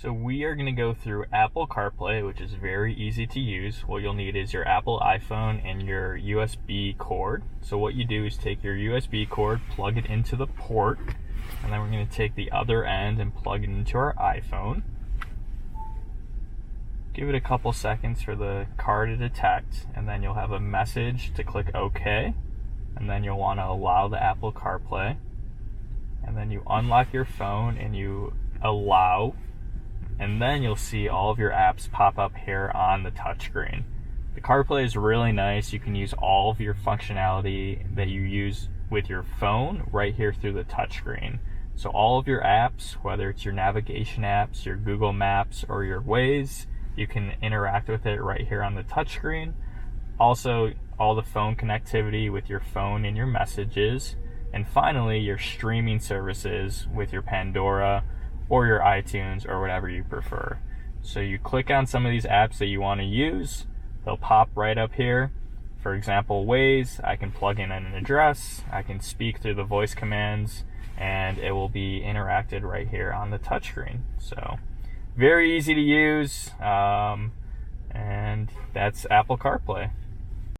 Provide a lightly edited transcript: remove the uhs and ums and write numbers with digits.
So we are going to go through Apple CarPlay, which is very easy to use. What you'll need is your Apple iPhone and your USB cord. So what you do is take your USB cord, plug it into the port, and then we're going to take the other end and plug it into our iPhone. Give it a couple seconds for the car to detect, and then you'll have a message to click OK, and then you'll want to allow the Apple CarPlay, and then you unlock your phone and you allow, and then you'll see all of your apps pop up here on the touchscreen. The CarPlay is really nice. You can use all of your functionality that you use with your phone right here through the touchscreen. So all of your apps, whether it's your navigation apps, your Google Maps, or your Waze, you can interact with it right here on the touchscreen. Also, all the phone connectivity with your phone and your messages. And finally, your streaming services with your Pandora or your iTunes or whatever you prefer. So you click on some of these apps that you want to use, they'll pop right up here. For example, Waze, I can plug in an address, I can speak through the voice commands, and it will be interacted right here on the touchscreen. So very easy to use, and that's Apple CarPlay.